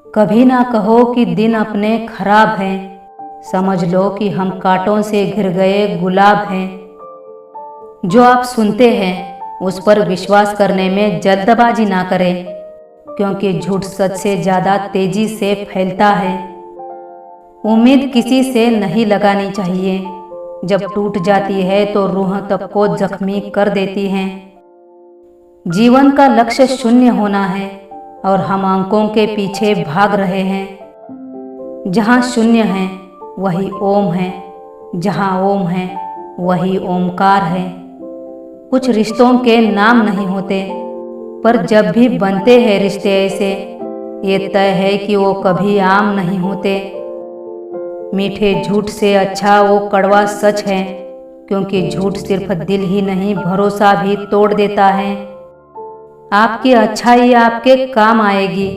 कभी ना कहो कि दिन अपने खराब हैं, समझ लो कि हम कांटों से घिर गए गुलाब हैं। जो आप सुनते हैं उस पर विश्वास करने में जल्दबाजी ना करें, क्योंकि झूठ सच से ज़्यादा तेजी से फैलता है। उम्मीद किसी से नहीं लगानी चाहिए, जब टूट जाती है तो रूह तक को जख्मी कर देती है। जीवन का लक्ष्य शून्य होना है और हम अंकों के पीछे भाग रहे हैं। जहाँ शून्य है वही ओम है, जहाँ ओम है वही ओमकार है। कुछ रिश्तों के नाम नहीं होते, पर जब भी बनते हैं रिश्ते ऐसे, ये तय है कि वो कभी आम नहीं होते। मीठे झूठ से अच्छा वो कड़वा सच है, क्योंकि झूठ सिर्फ दिल ही नहीं भरोसा भी तोड़ देता है। आपकी अच्छाई आपके काम आएगी,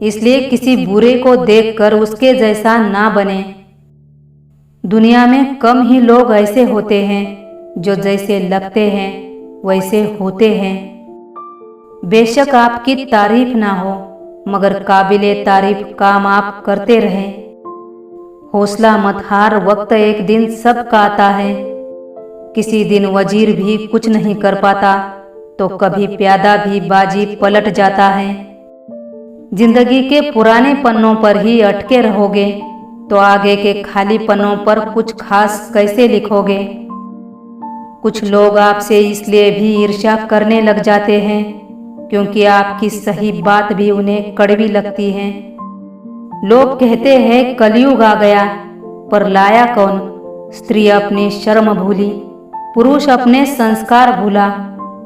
इसलिए किसी बुरे को देखकर उसके जैसा ना बने। दुनिया में कम ही लोग ऐसे होते हैं जो जैसे लगते हैं वैसे होते हैं। बेशक आपकी तारीफ ना हो, मगर काबिले तारीफ काम आप करते रहें। हौसला मत हार, वक्त एक दिन सबका आता है। किसी दिन वजीर भी कुछ नहीं कर पाता तो कभी प्यादा भी बाजी पलट जाता है। जिंदगी के पुराने पन्नों पर ही अटके रहोगे तो आगे के खाली पन्नों पर कुछ खास कैसे लिखोगे। कुछ लोग आपसे इसलिए भी ईर्ष्या करने लग जाते हैं क्योंकि आपकी सही बात भी उन्हें कड़वी लगती है। लोग कहते हैं कलयुग आ गया, पर लाया कौन? स्त्री अपनी शर्म भूली, पुरुष अपने संस्कार भूला,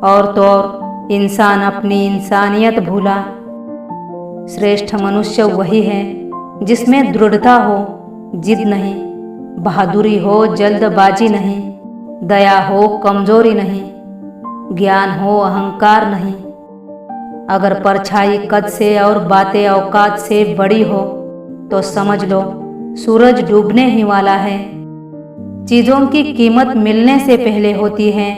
और तो और इंसान अपनी इंसानियत भूला। श्रेष्ठ मनुष्य वही है जिसमें दृढ़ता हो, जिद नहीं, बहादुरी हो, जल्दबाजी नहीं, दया हो, कमजोरी नहीं, ज्ञान हो, अहंकार नहीं। अगर परछाई कद से और बातें औकात से बड़ी हो तो समझ लो सूरज डूबने ही वाला है। चीज़ों की कीमत मिलने से पहले होती है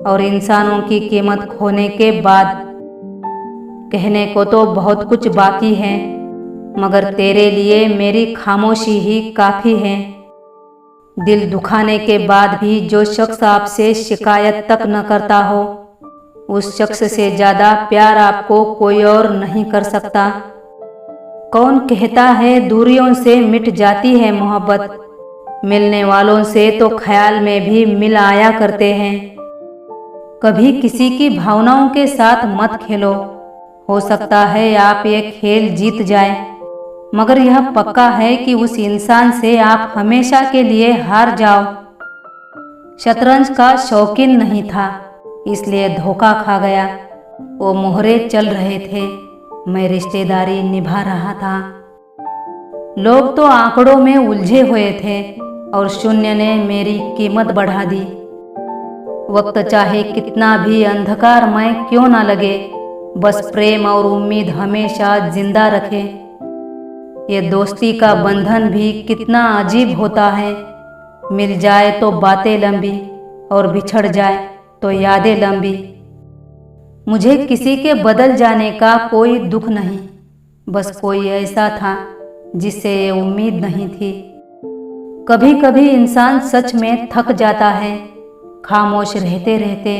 और इंसानों की कीमत खोने के बाद। कहने को तो बहुत कुछ बाकी है, मगर तेरे लिए मेरी खामोशी ही काफ़ी है। दिल दुखाने के बाद भी जो शख्स आपसे शिकायत तक न करता हो, उस शख्स से ज़्यादा प्यार आपको कोई और नहीं कर सकता। कौन कहता है दूरियों से मिट जाती है मोहब्बत? मिलने वालों से तो ख्याल में भी मिल आया करते हैं। कभी किसी की भावनाओं के साथ मत खेलो। हो सकता है आप ये खेल जीत जाए, मगर यह पक्का है कि उस इंसान से आप हमेशा के लिए हार जाओ। शतरंज का शौकीन नहीं था, इसलिए धोखा खा गया। वो मोहरे चल रहे थे, मैं रिश्तेदारी निभा रहा था। लोग तो आंकड़ों में उलझे हुए थे और शून्य ने मेरी कीमत बढ़ा दी। वक्त चाहे कितना भी अंधकारमय क्यों ना लगे, बस प्रेम और उम्मीद हमेशा जिंदा रखे। ये दोस्ती का बंधन भी कितना अजीब होता है। मिल जाए तो बातें लंबी और बिछड़ जाए तो यादें लंबी। मुझे किसी के बदल जाने का कोई दुख नहीं, बस कोई ऐसा था जिससे ये उम्मीद नहीं थी। कभी कभी इंसान सच में थक जाता है, खामोश रहते रहते,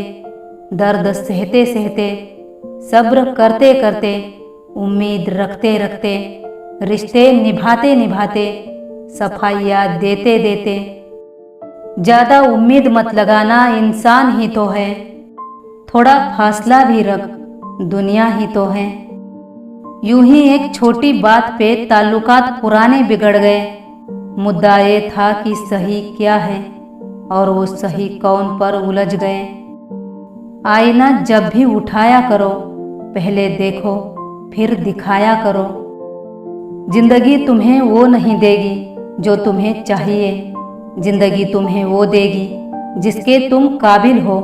दर्द सहते सहते, सब्र करते करते, उम्मीद रखते रखते, रिश्ते निभाते निभाते, सफाइयाँ देते देते। ज़्यादा उम्मीद मत लगाना, इंसान ही तो है। थोड़ा फासला भी रख, दुनिया ही तो है। यूं ही एक छोटी बात पे ताल्लुकात पुराने बिगड़ गए। मुद्दा ये था कि सही क्या है और वो सही कौन पर उलझ गए। आईना जब भी उठाया करो, पहले देखो फिर दिखाया करो। जिंदगी तुम्हें वो नहीं देगी जो तुम्हें चाहिए, जिंदगी तुम्हें वो देगी जिसके तुम काबिल हो।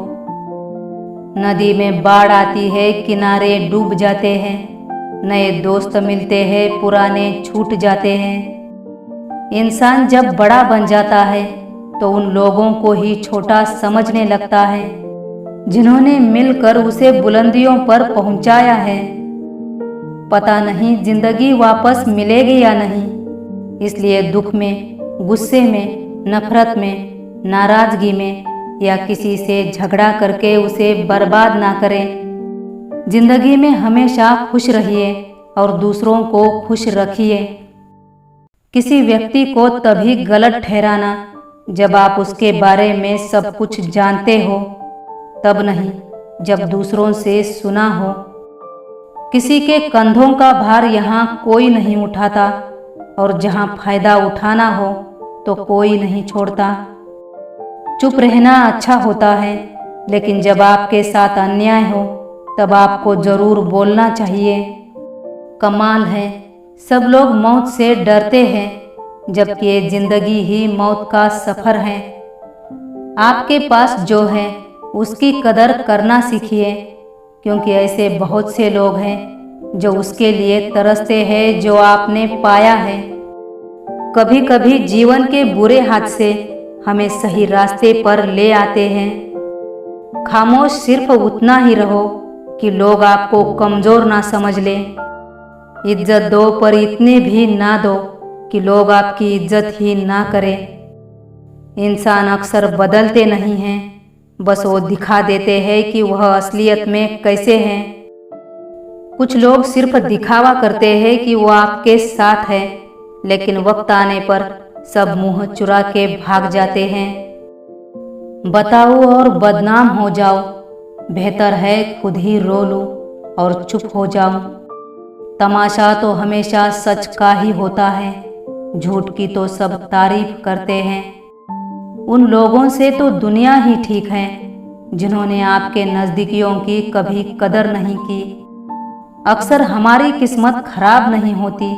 नदी में बाढ़ आती है, किनारे डूब जाते हैं, नए दोस्त मिलते हैं, पुराने छूट जाते हैं। इंसान जब बड़ा बन जाता है तो उन लोगों को ही छोटा समझने लगता है जिन्होंने मिलकर उसे बुलंदियों पर पहुंचाया है। पता नहीं जिंदगी वापस मिलेगी या नहीं। इसलिए दुख में, गुस्से में, नफरत में, नाराजगी में या किसी से झगड़ा करके उसे बर्बाद ना करें। जिंदगी में हमेशा खुश रहिए और दूसरों को खुश रखिए। किसी व्यक्ति को तभी गलत ठहराना जब आप उसके बारे में सब कुछ जानते हो, तब नहीं जब दूसरों से सुना हो। किसी के कंधों का भार यहाँ कोई नहीं उठाता और जहाँ फायदा उठाना हो तो कोई नहीं छोड़ता। चुप रहना अच्छा होता है, लेकिन जब आपके साथ अन्याय हो तब आपको जरूर बोलना चाहिए। कमाल है, सब लोग मौत से डरते हैं, जबकि ये जिंदगी ही मौत का सफर है। आपके पास जो है उसकी कदर करना सीखिए, क्योंकि ऐसे बहुत से लोग हैं जो उसके लिए तरसते हैं जो आपने पाया है। कभी कभी जीवन के बुरे हाथ से हमें सही रास्ते पर ले आते हैं। खामोश सिर्फ उतना ही रहो कि लोग आपको कमजोर ना समझ लें। इज्जत दो, पर इतने भी ना दो कि लोग आपकी इज्जत ही ना करें। इंसान अक्सर बदलते नहीं हैं, बस वो दिखा देते हैं कि वह असलियत में कैसे हैं। कुछ लोग सिर्फ दिखावा करते हैं कि वो आपके साथ है, लेकिन वक्त आने पर सब मुंह चुरा के भाग जाते हैं। बताओ और बदनाम हो जाओ, बेहतर है खुद ही रो लो और चुप हो जाओ। तमाशा तो हमेशा सच का ही होता है, झूठ की तो सब तारीफ करते हैं। उन लोगों से तो दुनिया ही ठीक है जिन्होंने आपके नज़दीकियों की कभी कदर नहीं की। अक्सर हमारी किस्मत खराब नहीं होती,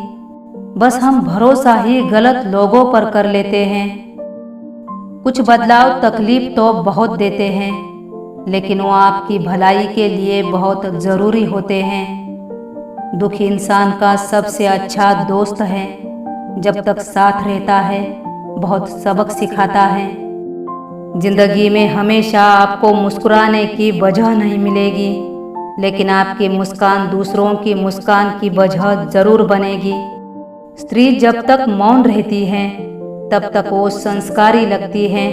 बस हम भरोसा ही गलत लोगों पर कर लेते हैं। कुछ बदलाव तकलीफ तो बहुत देते हैं, लेकिन वो आपकी भलाई के लिए बहुत ज़रूरी होते हैं। दुखी इंसान का सबसे अच्छा दोस्त है, जब तक साथ रहता है बहुत सबक सिखाता है। जिंदगी में हमेशा आपको मुस्कुराने की वजह नहीं मिलेगी, लेकिन आपकी मुस्कान दूसरों की मुस्कान की वजह जरूर बनेगी। स्त्री जब तक मौन रहती है तब तक वो संस्कारी लगती है,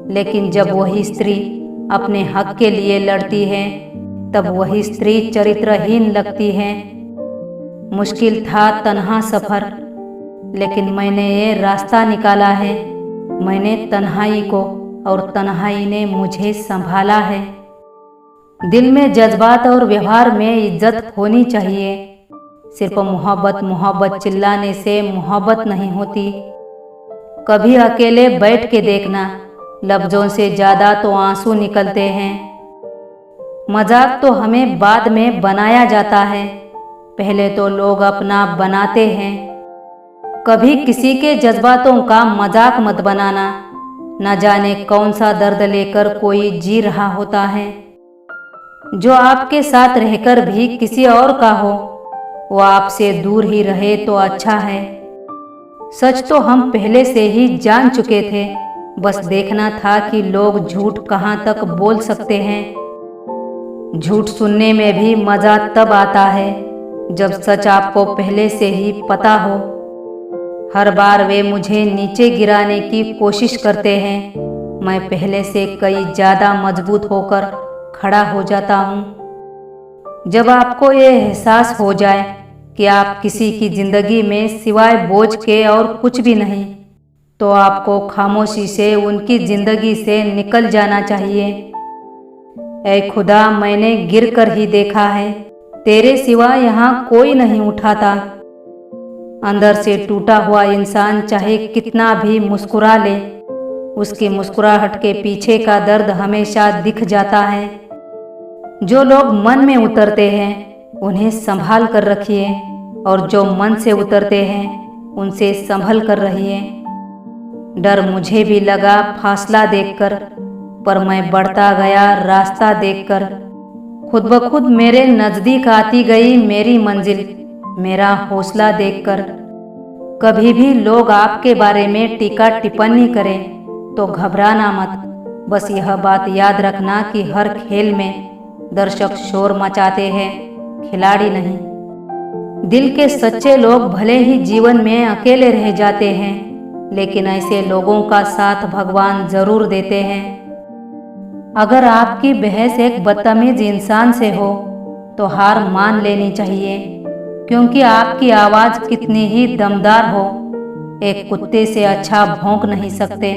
लेकिन जब वही स्त्री अपने हक के लिए लड़ती है तब वही स्त्री चरित्रहीन लगती है। मुश्किल था तन्हा सफर, लेकिन मैंने ये रास्ता निकाला है। मैंने तन्हाई को और तन्हाई ने मुझे संभाला है। दिल में जज्बात और व्यवहार में इज्जत होनी चाहिए। सिर्फ मोहब्बत मोहब्बत चिल्लाने से मोहब्बत नहीं होती। कभी अकेले बैठ के देखना, लफ्जों से ज़्यादा तो आंसू निकलते हैं। मजाक तो हमें बाद में बनाया जाता है, पहले तो लोग अपना बनाते हैं। कभी किसी के जज्बातों का मजाक मत बनाना, न जाने कौन सा दर्द लेकर कोई जी रहा होता है। जो आपके साथ रहकर भी किसी और का हो, वो आपसे दूर ही रहे तो अच्छा है। सच तो हम पहले से ही जान चुके थे, बस देखना था कि लोग झूठ कहाँ तक बोल सकते हैं। झूठ सुनने में भी मजा तब आता है जब सच आपको पहले से ही पता हो। हर बार वे मुझे नीचे गिराने की कोशिश करते हैं, मैं पहले से कई ज़्यादा मजबूत होकर खड़ा हो जाता हूँ। जब आपको ये एहसास हो जाए कि आप किसी की ज़िंदगी में सिवाय बोझ के और कुछ भी नहीं, तो आपको खामोशी से उनकी ज़िंदगी से निकल जाना चाहिए। ऐ खुदा, मैंने गिर कर ही देखा है, तेरे सिवा यहाँ कोई नहीं उठाता। अंदर से टूटा हुआ इंसान चाहे कितना भी मुस्कुरा ले, उसकी मुस्कुराहट के पीछे का दर्द हमेशा दिख जाता है। जो लोग मन में उतरते हैं उन्हें संभाल कर रखिए, और जो मन से उतरते हैं उनसे संभल कर रहिए। डर मुझे भी लगा फासला देखकर, पर मैं बढ़ता गया रास्ता देखकर। खुद ब खुद मेरे नज़दीक आती गई मेरी मंजिल, मेरा हौसला देखकर। कभी भी लोग आपके बारे में टीका टिप्पणी करें तो घबराना मत। बस यह बात याद रखना कि हर खेल में दर्शक शोर मचाते हैं, खिलाड़ी नहीं। दिल के सच्चे लोग भले ही जीवन में अकेले रह जाते हैं, लेकिन ऐसे लोगों का साथ भगवान जरूर देते हैं। अगर आपकी बहस एक बदतमीज इंसान से हो तो हार मान लेनी चाहिए, क्योंकि आपकी आवाज कितनी ही दमदार हो, एक कुत्ते से अच्छा भौंक नहीं सकते।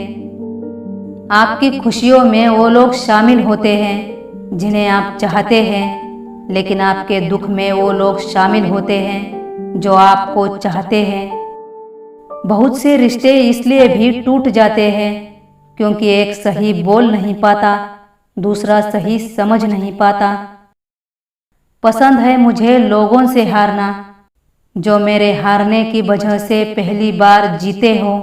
आपकी खुशियों में वो लोग शामिल होते हैं जिन्हें आप चाहते हैं, लेकिन आपके दुख में वो लोग शामिल होते हैं जो आपको चाहते हैं। बहुत से रिश्ते इसलिए भी टूट जाते हैं क्योंकि एक सही बोल नहीं पाता, दूसरा सही समझ नहीं पाता। पसंद है मुझे लोगों से हारना, जो मेरे हारने की वजह से पहली बार जीते हो।